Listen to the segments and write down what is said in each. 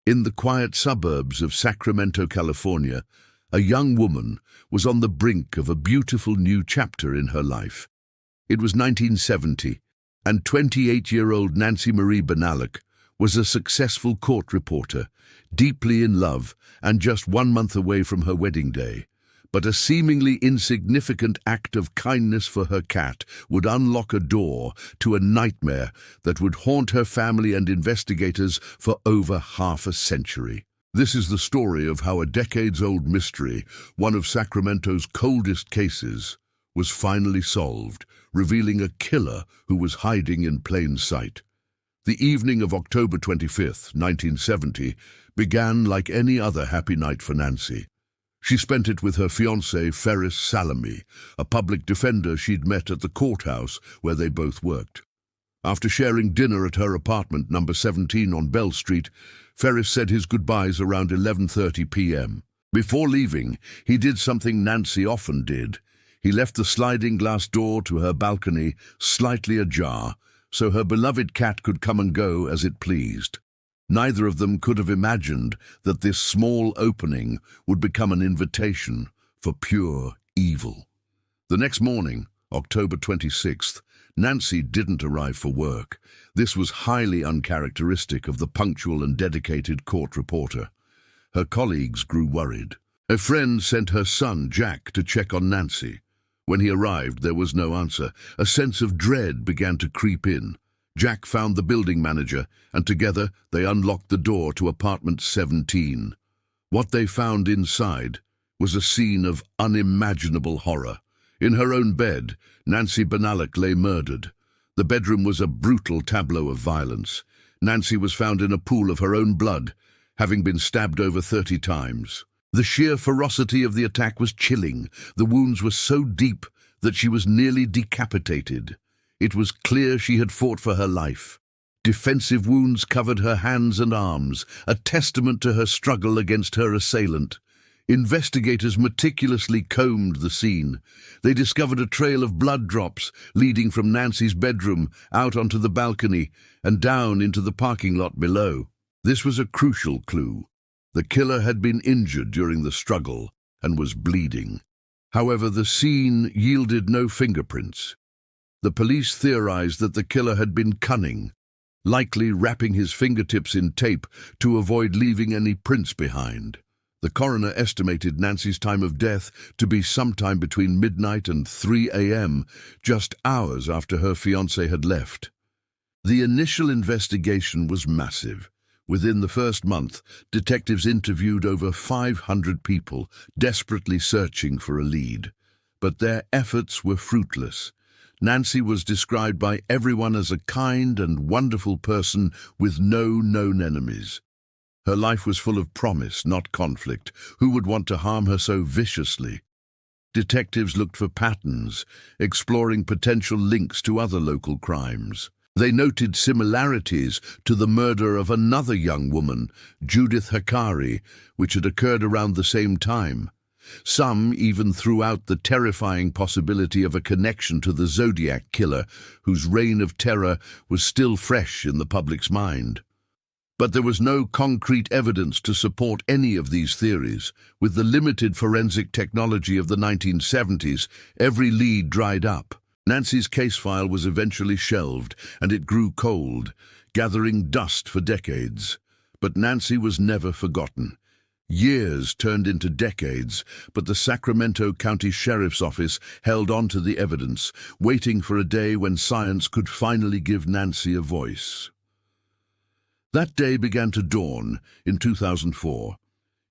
In the quiet suburbs of Sacramento, California, a young woman was on the brink of a beautiful new chapter in her life. It was 1970, and 28-year-old Nancy Marie Benallack was a successful court reporter, deeply in love and just 1 month away from her wedding day. But a seemingly insignificant act of kindness for her cat would unlock a door to a nightmare that would haunt her family and investigators for over half a century. This is the story of how a decades-old mystery, one of Sacramento's coldest cases, was finally solved, revealing a killer who was hiding in plain sight. The evening of October 25th, 1970, began like any other happy night for Nancy. She spent it with her fiancé, Ferris Salami, a public defender she'd met at the courthouse where they both worked. After sharing dinner at her apartment, number 17 on Bell Street, Ferris said his goodbyes around 11:30 p.m. Before leaving, he did something Nancy often did. He left the sliding glass door to her balcony slightly ajar, so her beloved cat could come and go as it pleased. Neither of them could have imagined that this small opening would become an invitation for pure evil. The next morning, October 26th, Nancy didn't arrive for work. This was highly uncharacteristic of the punctual and dedicated court reporter. Her colleagues grew worried. A friend sent her son, Jack, to check on Nancy. When he arrived, there was no answer. A sense of dread began to creep in. Jack found the building manager, and together they unlocked the door to apartment 17. What they found inside was a scene of unimaginable horror. In her own bed, Nancy Benallack lay murdered. The bedroom was a brutal tableau of violence. Nancy was found in a pool of her own blood, having been stabbed over 30 times. The sheer ferocity of the attack was chilling. The wounds were so deep that she was nearly decapitated. It was clear she had fought for her life. Defensive wounds covered her hands and arms, a testament to her struggle against her assailant. Investigators meticulously combed the scene. They discovered a trail of blood drops leading from Nancy's bedroom out onto the balcony and down into the parking lot below. This was a crucial clue. The killer had been injured during the struggle and was bleeding. However, the scene yielded no fingerprints. The police theorized that the killer had been cunning, likely wrapping his fingertips in tape to avoid leaving any prints behind. The coroner estimated Nancy's time of death to be sometime between midnight and 3 a.m., just hours after her fiancé had left. The initial investigation was massive. Within the first month, detectives interviewed over 500 people, desperately searching for a lead. But their efforts were fruitless. Nancy was described by everyone as a kind and wonderful person with no known enemies. Her life was full of promise, not conflict. Who would want to harm her so viciously? Detectives looked for patterns, exploring potential links to other local crimes. They noted similarities to the murder of another young woman, Judith Hakari, which had occurred around the same time. Some even threw out the terrifying possibility of a connection to the Zodiac killer, whose reign of terror was still fresh in the public's mind. But there was no concrete evidence to support any of these theories. With the limited forensic technology of the 1970s, every lead dried up. Nancy's case file was eventually shelved, and it grew cold, gathering dust for decades. But Nancy was never forgotten. Years turned into decades, but the Sacramento County Sheriff's Office held on to the evidence, waiting for a day when science could finally give Nancy a voice. That day began to dawn in 2004.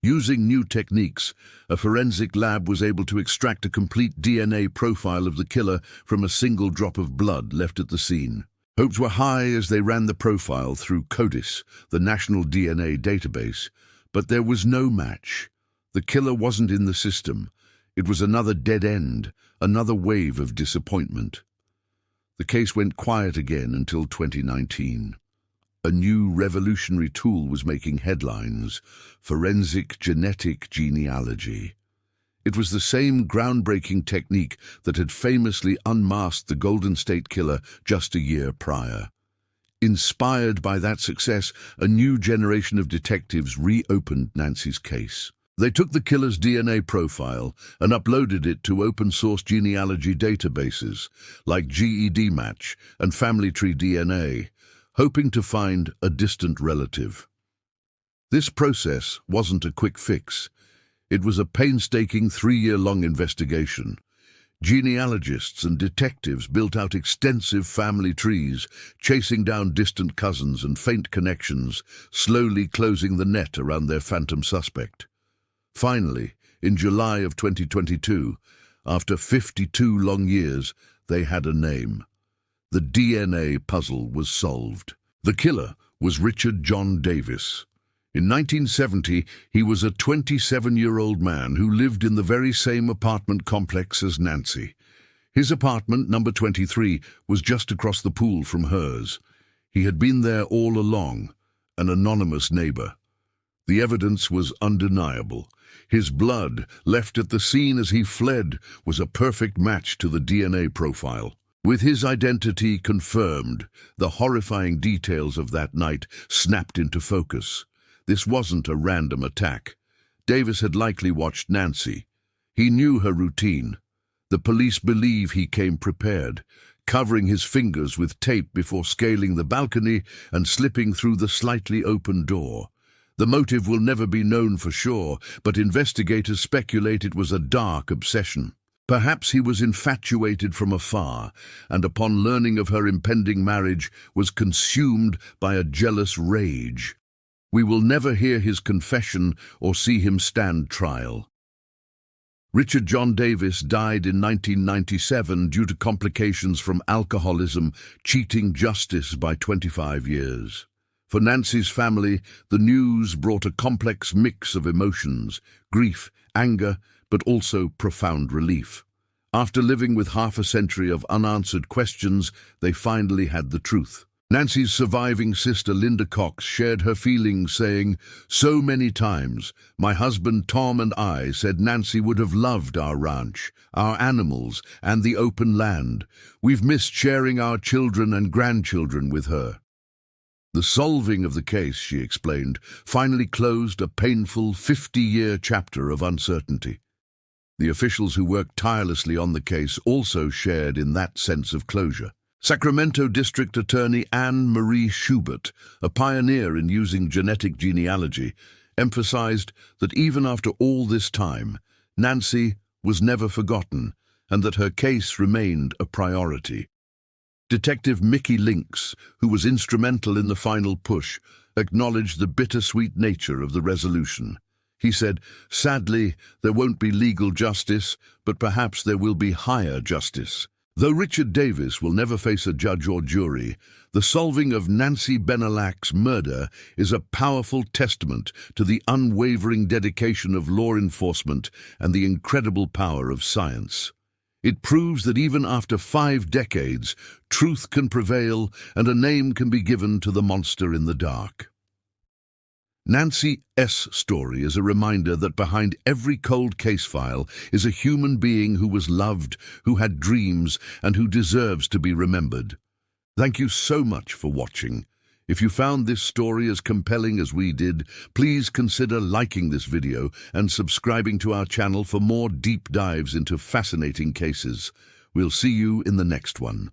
Using new techniques, a forensic lab was able to extract a complete DNA profile of the killer from a single drop of blood left at the scene. Hopes were high as they ran the profile through coldest, the national DNA database. But there was no match. The killer wasn't in the system. It was another dead end, another wave of disappointment. The case went quiet again until 2019. A new revolutionary tool was making headlines: forensic genetic genealogy. It was the same groundbreaking technique that had famously unmasked the Golden State Killer just a year prior. Inspired by that success, a new generation of detectives reopened Nancy's case. They took the killer's DNA profile and uploaded it to open-source genealogy databases like GED Match and Family Tree DNA, hoping to find a distant relative. This process wasn't a quick fix. It was a painstaking 3-year-long investigation. Genealogists and detectives built out extensive family trees, chasing down distant cousins and faint connections, slowly closing the net around their phantom suspect. Finally, in July of 2022, after 52 long years, they had a name. The DNA puzzle was solved. The killer was Richard John Davis. In 1970, he was a 27-year-old man who lived in the very same apartment complex as Nancy. His apartment, number 23, was just across the pool from hers. He had been there all along, an anonymous neighbor. The evidence was undeniable. His blood, left at the scene as he fled, was a perfect match to the DNA profile. With his identity confirmed, the horrifying details of that night snapped into focus. This wasn't a random attack. Davis had likely watched Nancy. He knew her routine. The police believe he came prepared, covering his fingers with tape before scaling the balcony and slipping through the slightly open door. The motive will never be known for sure, but investigators speculate it was a dark obsession. Perhaps he was infatuated from afar, and upon learning of her impending marriage, was consumed by a jealous rage. We will never hear his confession or see him stand trial. Richard John Davis died in 1997 due to complications from alcoholism, cheating justice by 25 years. For Nancy's family, the news brought a complex mix of emotions, grief, anger, but also profound relief. After living with half a century of unanswered questions, they finally had the truth. Nancy's surviving sister Linda Cox shared her feelings, saying, "So many times, my husband Tom and I said Nancy would have loved our ranch, our animals, and the open land. We've missed sharing our children and grandchildren with her." The solving of the case, she explained, finally closed a painful 50-year chapter of uncertainty. The officials who worked tirelessly on the case also shared in that sense of closure. Sacramento District Attorney Anne Marie Schubert, a pioneer in using genetic genealogy, emphasized that even after all this time, Nancy was never forgotten and that her case remained a priority. Detective Mickey Lynx, who was instrumental in the final push, acknowledged the bittersweet nature of the resolution. He said, "Sadly, there won't be legal justice, but perhaps there will be higher justice." Though Richard Davis will never face a judge or jury, the solving of Nancy Benallack's murder is a powerful testament to the unwavering dedication of law enforcement and the incredible power of science. It proves that even after 5 decades, truth can prevail and a name can be given to the monster in the dark. Nancy S.'s story is a reminder that behind every cold case file is a human being who was loved, who had dreams, and who deserves to be remembered. Thank you so much for watching. If you found this story as compelling as we did, please consider liking this video and subscribing to our channel for more deep dives into fascinating cases. We'll see you in the next one.